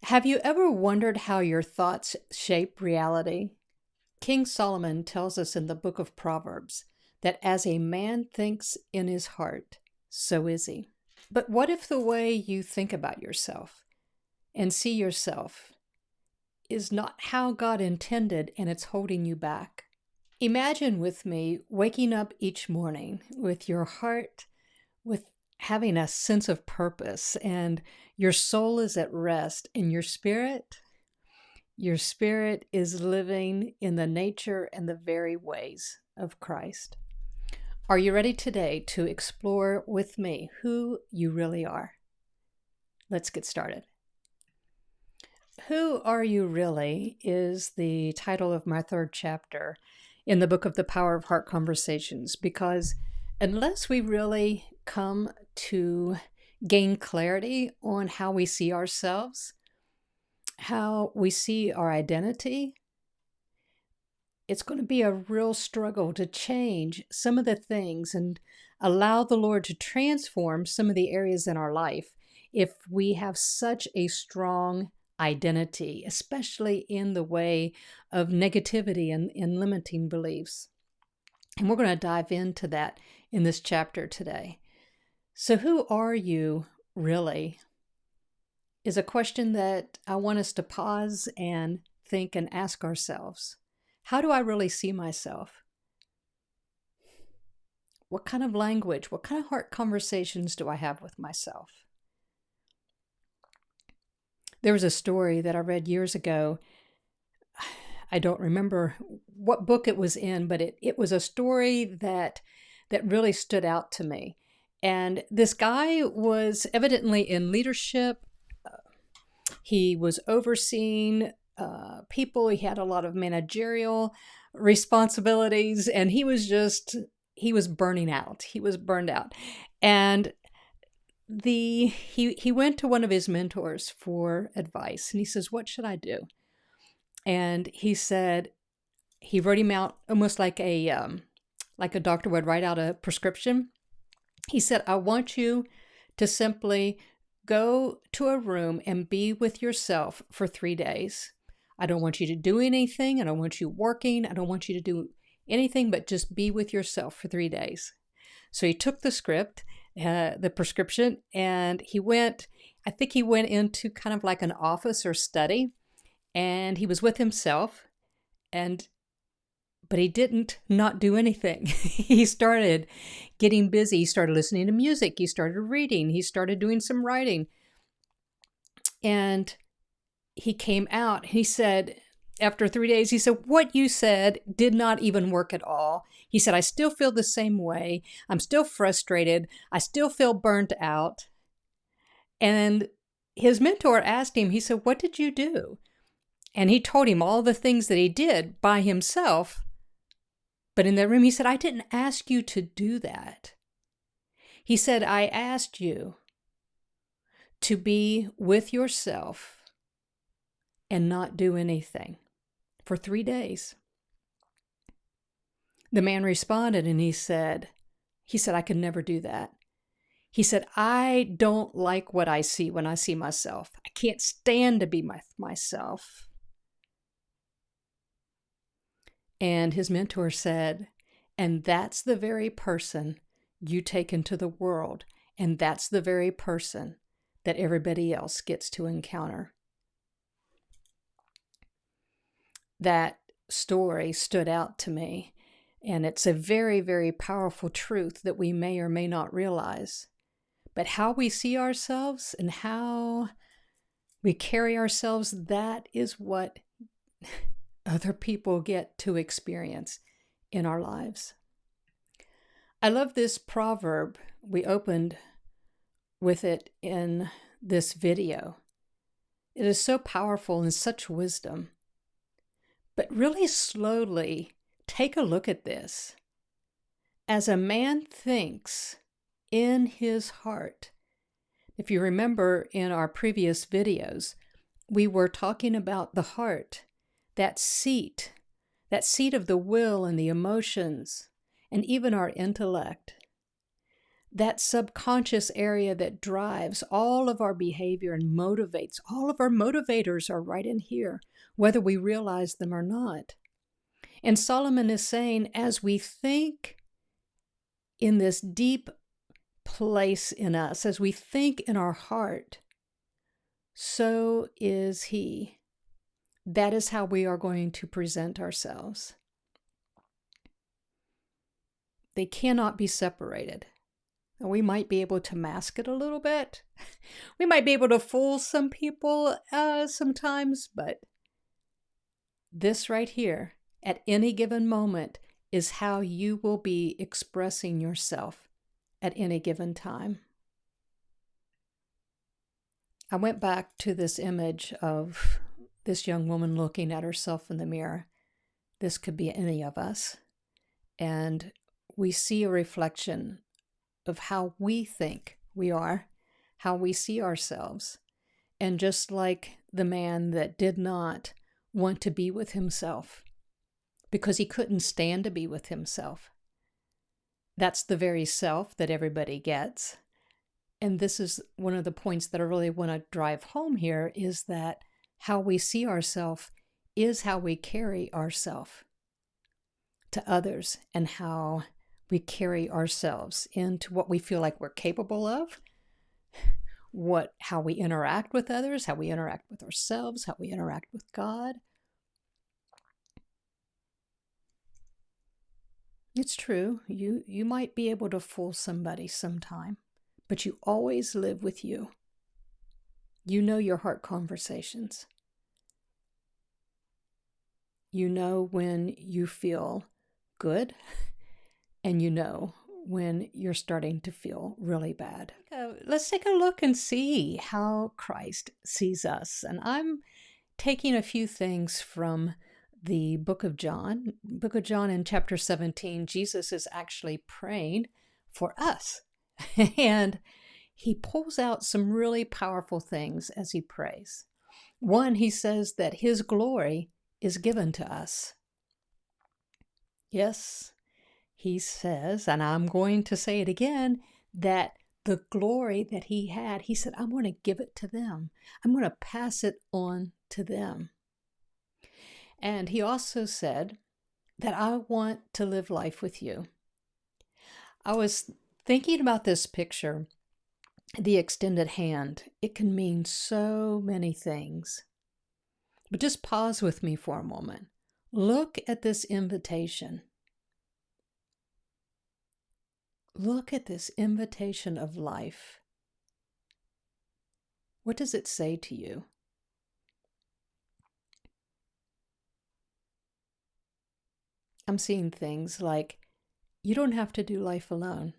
Have you ever wondered how your thoughts shape reality? King Solomon tells us in the book of Proverbs that as a man thinks in his heart, so is he. But what if the way you think about yourself and see yourself is not how God intended and it's holding you back? Imagine with me waking up each morning with your heart, with having a sense of purpose, and your soul is at rest, and your spirit is living in the nature and the very ways of Christ. Are you ready today to explore with me who you really are? Let's get started. Who Are You Really is the title of my third chapter in the book of the Power of Heart Conversations, because unless we really come to gain clarity on how we see ourselves, how we see our identity, it's going to be a real struggle to change some of the things and allow the Lord to transform some of the areas in our life if we have such a strong identity, especially in the way of negativity and limiting beliefs. And we're going to dive into that in this chapter today. So, who are you really? Is a question that I want us to pause and think and ask ourselves. How do I really see myself? What kind of language, what kind of heart conversations do I have with myself? There was a story that I read years ago. I don't remember what book it was in, but it was a story that really stood out to me. And this guy was evidently in leadership. He was overseeing people. He had a lot of managerial responsibilities, and he was burning out. He was burned out. And he went to one of his mentors for advice, and he says, "What should I do?" And he said, he wrote him out almost like a doctor would write out a prescription. He said, "I want you to simply go to a room and be with yourself for 3 days. I don't want you to do anything. I don't want you working. I don't want you to do anything but just be with yourself for 3 days." So he took the script, the prescription, and I think he went into kind of like an office or study, and he was with himself, but he didn't not do anything. He started getting busy. He started listening to music. He started reading. He started doing some writing. And he came out. He said, after 3 days, he said, "What you said did not even work at all." He said, "I still feel the same way. I'm still frustrated. I still feel burnt out." And his mentor asked him, he said, "What did you do?" And he told him all the things that he did by himself. But in that room, he said, "I didn't ask you to do that." He said, "I asked you to be with yourself and not do anything for 3 days." The man responded and he said, "I could never do that." He said, "I don't like what I see when I see myself. I can't stand to be myself." And his mentor said, "And that's the very person you take into the world, and that's the very person that everybody else gets to encounter." That story stood out to me, and it's a very, very powerful truth that we may or may not realize. But how we see ourselves and how we carry ourselves, that is what other people get to experience in our lives. I love this proverb. We opened with it in this video. It is so powerful and such wisdom. But really slowly take a look at this. As a man thinks in his heart. If you remember in our previous videos, we were talking about the heart, that seat of the will and the emotions, and even our intellect. that subconscious area that drives all of our behavior and motivates. All of our motivators are right in here, whether we realize them or not. And Solomon is saying, as we think in this deep place in us, as we think in our heart, so is he. That is how we are going to present ourselves. They cannot be separated. We might be able to mask it a little bit. We might be able to fool some people sometimes, but this right here, at any given moment, is how you will be expressing yourself at any given time. I went back to this image of this young woman looking at herself in the mirror. This could be any of us. And we see a reflection of how we think we are, how we see ourselves. And just like the man that did not want to be with himself because he couldn't stand to be with himself, that's the very self that everybody gets. And this is one of the points that I really want to drive home here, is that how we see ourselves is how we carry ourselves to others, and how we carry ourselves into what we feel like we're capable of, how we interact with others, how we interact with ourselves, how we interact with God. It's true, you might be able to fool somebody sometime, but you always live with you. You know your heart conversations. You know when you feel good, and you know when you're starting to feel really bad. Let's take a look and see how Christ sees us. And I'm taking a few things from the book of John. Book of John in chapter 17, Jesus is actually praying for us. And he pulls out some really powerful things as he prays. One, he says that his glory is given to us. Yes, he says, and I'm going to say it again, that the glory that he had, he said, I'm going to give it to them. I'm going to pass it on to them. And he also said that I want to live life with you. I was thinking about this picture, the extended hand. It can mean so many things. But just pause with me for a moment. Look at this invitation. Look at this invitation of life. What does it say to you? I'm seeing things like, you don't have to do life alone.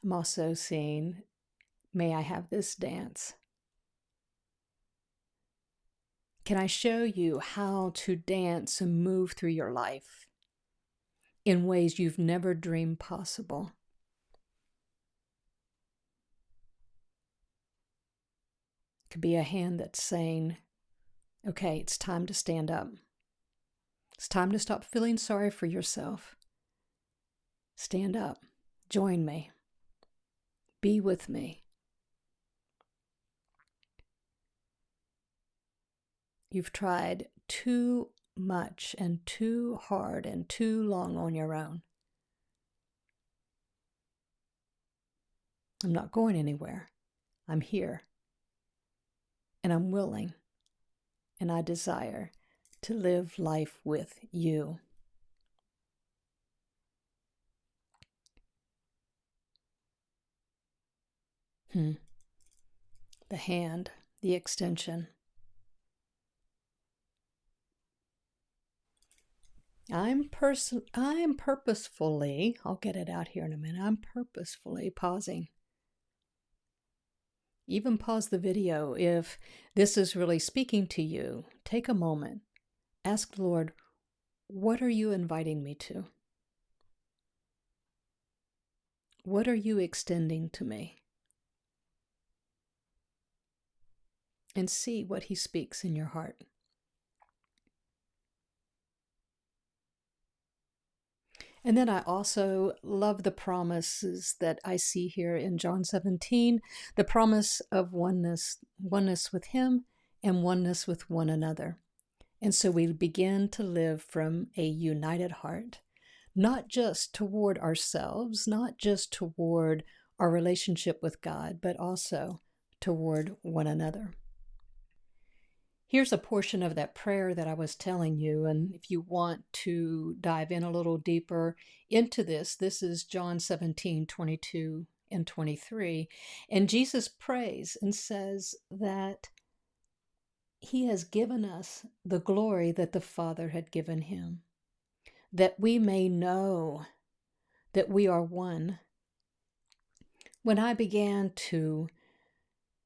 I'm also seeing, may I have this dance? Can I show you how to dance and move through your life in ways you've never dreamed possible? It could be a hand that's saying, okay, it's time to stand up. It's time to stop feeling sorry for yourself. Stand up. Join me. Be with me. You've tried too much and too hard and too long on your own. I'm not going anywhere. I'm here. And I'm willing. And I desire to live life with you. The hand, the extension. I'm purposefully, I'll get it out here in a minute, I'm purposefully pausing. Even pause the video if this is really speaking to you. Take a moment. Ask the Lord, what are you inviting me to? What are you extending to me? And see what he speaks in your heart. And then I also love the promises that I see here in John 17, the promise of oneness with Him and oneness with one another. And so we begin to live from a united heart, not just toward ourselves, not just toward our relationship with God, but also toward one another. Here's a portion of that prayer that I was telling you, and if you want to dive in a little deeper into this, this is John 17:22 and 23. And Jesus prays and says that He has given us the glory that the Father had given Him, that we may know that we are one. When I began to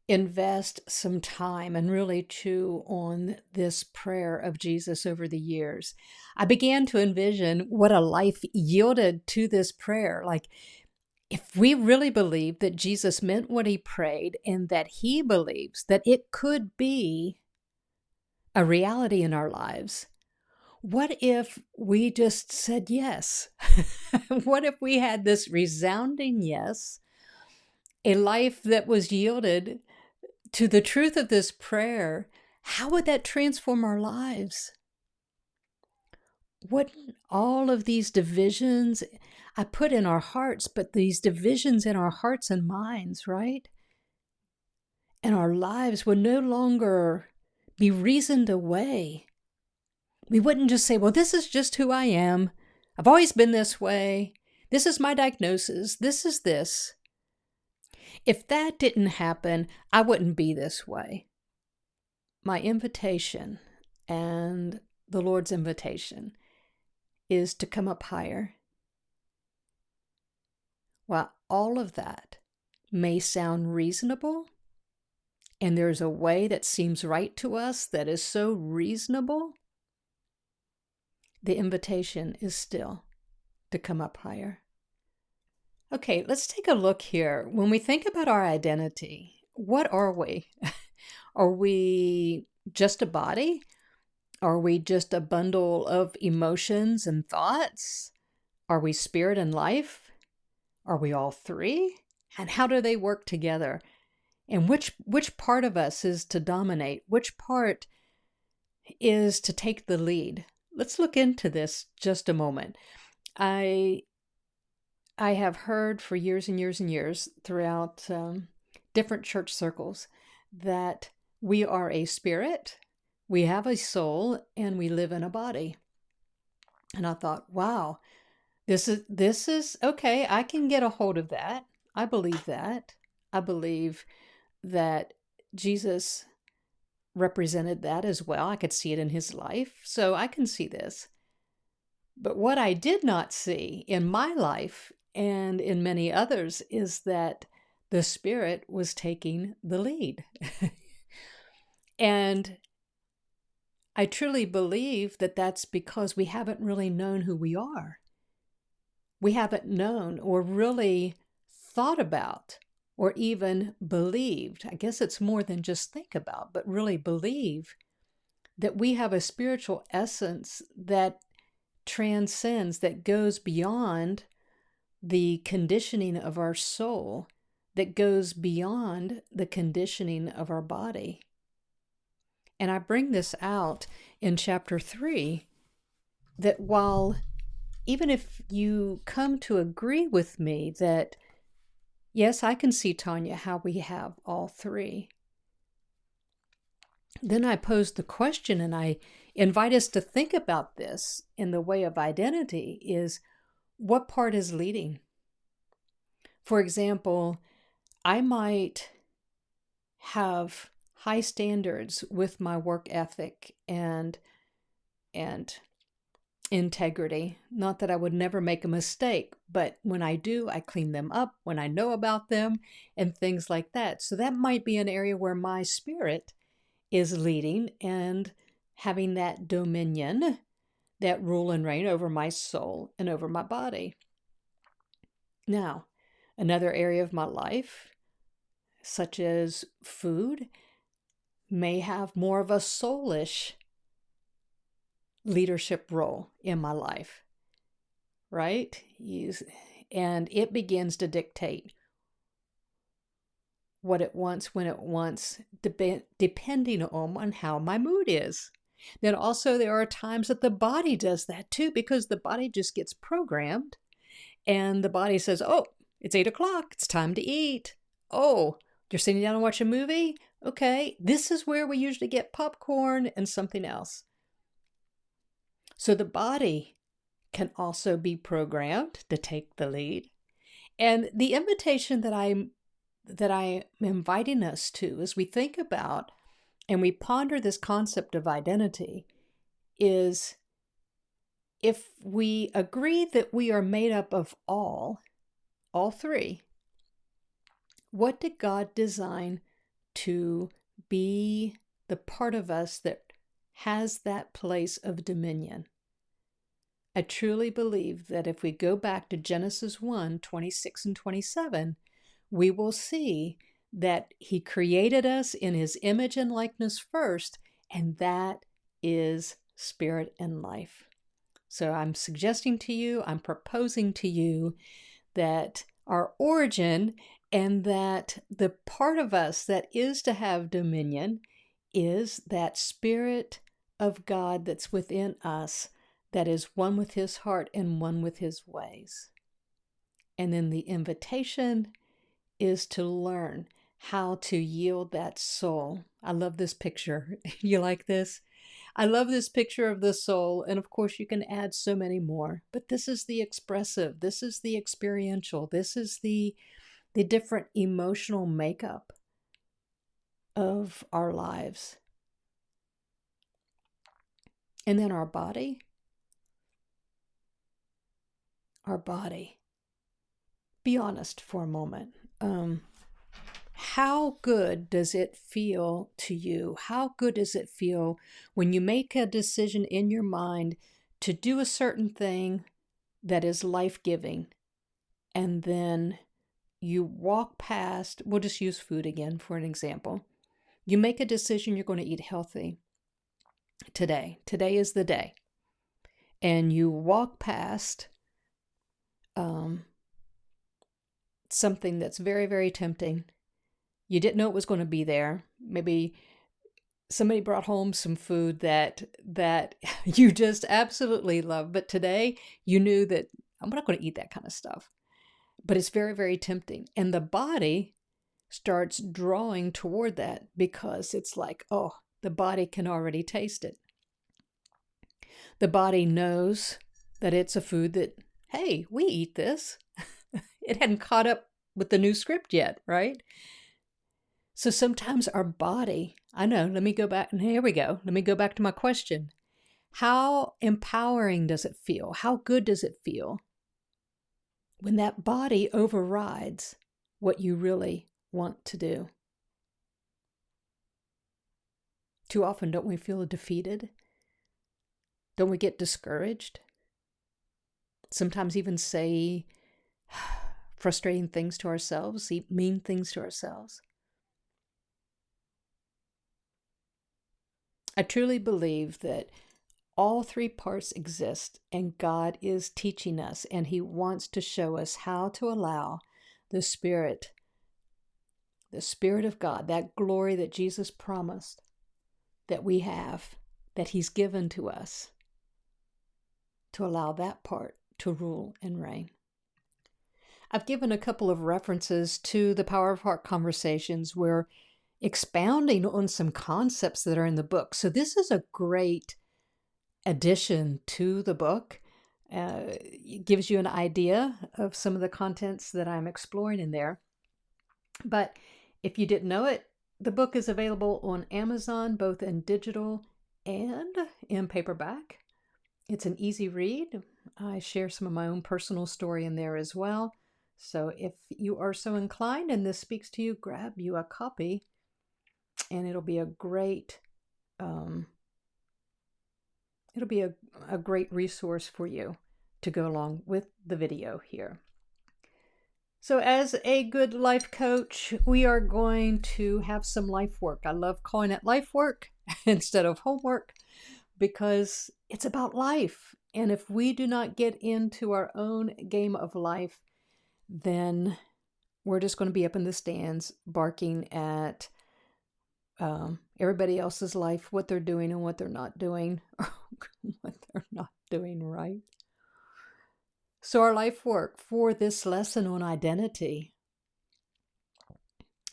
invest some time and really chew on this prayer of Jesus over the years, I began to envision what a life yielded to this prayer. Like, if we really believe that Jesus meant what He prayed and that He believes that it could be a reality in our lives, what if we just said yes? What if we had this resounding yes, a life that was yielded to the truth of this prayer? How would that transform our lives? Wouldn't all of these divisions I put in our hearts, but these divisions in our hearts and minds, right? And our lives would no longer be reasoned away. We wouldn't just say, well, this is just who I am. I've always been this way. This is my diagnosis. This is this. If that didn't happen, I wouldn't be this way. My invitation and the Lord's invitation is to come up higher. While all of that may sound reasonable, and there's a way that seems right to us that is so reasonable, the invitation is still to come up higher. Okay, let's take a look here. When we think about our identity, what are we? Are we just a body? Are we just a bundle of emotions and thoughts? Are we spirit and life? Are we all three? And how do they work together? And which part of us is to dominate? Which part is to take the lead? Let's look into this just a moment. I have heard for years and years and years throughout different church circles that we are a spirit, we have a soul, and we live in a body. And I thought, wow, this is okay. I can get a hold of that. I believe that. I believe that Jesus represented that as well. I could see it in His life, so I can see this. But what I did not see in my life and in many others is that the Spirit was taking the lead. And I truly believe that that's because we haven't really known who we are. We haven't known or really thought about or even believed. I guess it's more than just think about, but really believe that we have a spiritual essence that transcends, that goes beyond the conditioning of our soul, that goes beyond the conditioning of our body. And I bring this out in chapter 3, that while even if you come to agree with me that, yes, I can see, Tanya, how we have all three, then I pose the question and I invite us to think about this in the way of identity is, what part is leading? For example, I might have high standards with my work ethic and integrity. Not that I would never make a mistake, but when I do, I clean them up when I know about them and things like that. So that might be an area where my spirit is leading and having that dominion, that rule and reign over my soul and over my body. Now, another area of my life, such as food, may have more of a soulish leadership role in my life, right? And it begins to dictate what it wants, when it wants, depending on how my mood is. Then also there are times that the body does that too, because the body just gets programmed and the body says, oh, it's 8 o'clock. It's time to eat. Oh, you're sitting down and watch a movie? Okay, this is where we usually get popcorn and something else. So the body can also be programmed to take the lead. And the invitation that I'm inviting us to as we think about and we ponder this concept of identity is, if we agree that we are made up of all three, what did God design to be the part of us that has that place of dominion? I truly believe that if we go back to Genesis 1:26 and 27, we will see that he created us in his image and likeness first, and that is spirit and life. So I'm suggesting to you, I'm proposing to you that our origin and that the part of us that is to have dominion is that Spirit of God that's within us, that is one with his heart and one with his ways. And then the invitation is to learn how to yield that soul. I love this picture. You like this? I love this picture of the soul. And of course, you can add so many more. But this is the expressive. This is the experiential. This is the different emotional makeup of our lives. And then our body. Our body. Be honest for a moment. How good does it feel to you? How good does it feel when you make a decision in your mind to do a certain thing that is life-giving, and then you walk past, we'll just use food again for an example. You make a decision you're going to eat healthy today. Today is the day. And you walk past something that's very, very tempting. You didn't know it was going to be there. Maybe somebody brought home some food that you just absolutely love. But today you knew that I'm not going to eat that kind of stuff. But it's very, very tempting. And the body starts drawing toward that because it's like, oh, the body can already taste it. The body knows that it's a food that, hey, we eat this. It hadn't caught up with the new script yet, right? So sometimes our body, I know, let me go back, and here we go. Let me go back to my question. How empowering does it feel? How good does it feel when that body overrides what you really want to do? Too often, don't we feel defeated? Don't we get discouraged? Sometimes even say frustrating things to ourselves, mean things to ourselves. I truly believe that all three parts exist, and God is teaching us, and he wants to show us how to allow the Spirit of God, that glory that Jesus promised that we have, that he's given to us, to allow that part to rule and reign. I've given a couple of references to the Power of Heart Conversations where expounding on some concepts that are in the book. So this is a great addition to the book. It gives you an idea of some of the contents that I'm exploring in there. But if you didn't know it, the book is available on Amazon, both in digital and in paperback. It's an easy read. I share some of my own personal story in there as well. So if you are so inclined and this speaks to you, grab you a copy, and it'll be a great great resource for you to go along with the video here. So as a good life coach, we are going to have some life work. I love calling it life work instead of homework because it's about life. And if we do not get into our own game of life, then we're just going to be up in the stands barking at everybody else's life, what they're doing and what they're not doing, what they're not doing right. So our life work for this lesson on identity,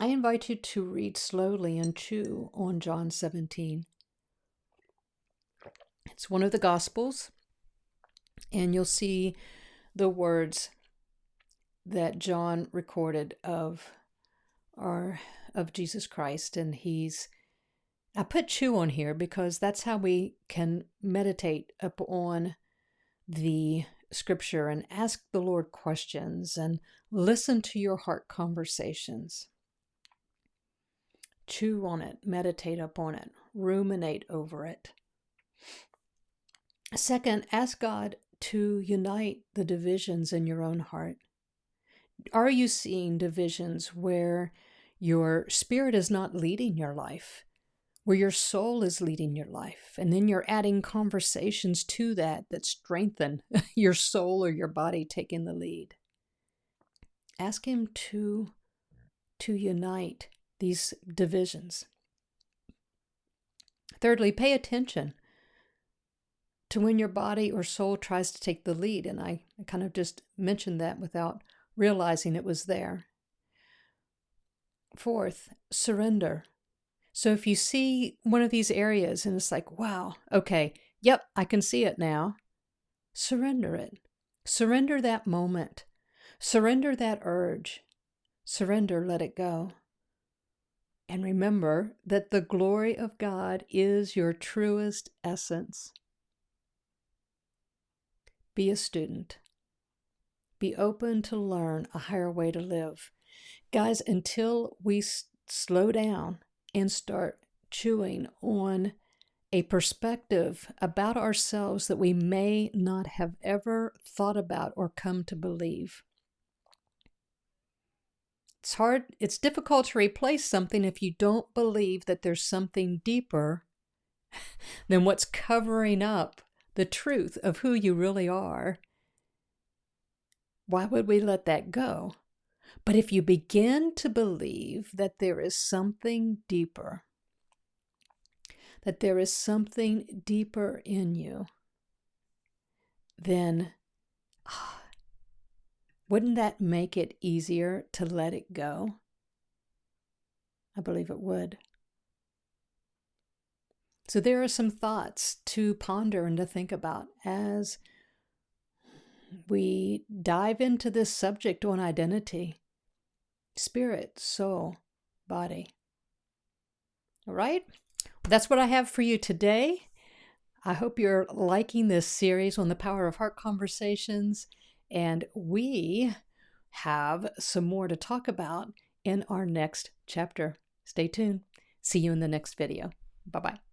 I invite you to read slowly and chew on John 17. It's one of the Gospels, and you'll see the words that John recorded of Jesus Christ. And I put chew on here because that's how we can meditate upon the scripture and ask the Lord questions and listen to your heart conversations. Chew on it, meditate upon it, ruminate over it. Second, ask God to unite the divisions in your own heart. Are you seeing divisions where your spirit is not leading your life, where your soul is leading your life, and then you're adding conversations to that strengthen your soul or your body taking the lead? Ask Him to unite these divisions. Thirdly, pay attention to when your body or soul tries to take the lead. And I kind of just mentioned that without realizing it was there. Fourth, surrender. So if you see one of these areas and it's like, wow, okay, yep, I can see it now, surrender it. Surrender that moment. Surrender that urge. Surrender, let it go. And remember that the glory of God is your truest essence. Be a student. Be open to learn a higher way to live. Guys, until we slow down and start chewing on a perspective about ourselves that we may not have ever thought about or come to believe. It's difficult to replace something if you don't believe that there's something deeper than what's covering up the truth of who you really are. Why would we let that go? But if you begin to believe that there is something deeper, in you, then wouldn't that make it easier to let it go? I believe it would. So there are some thoughts to ponder and to think about as we dive into this subject on identity. Spirit, soul, body. All right? That's what I have for you today. I hope you're liking this series on the power of heart conversations, and we have some more to talk about in our next chapter. Stay tuned. See you in the next video. Bye-bye.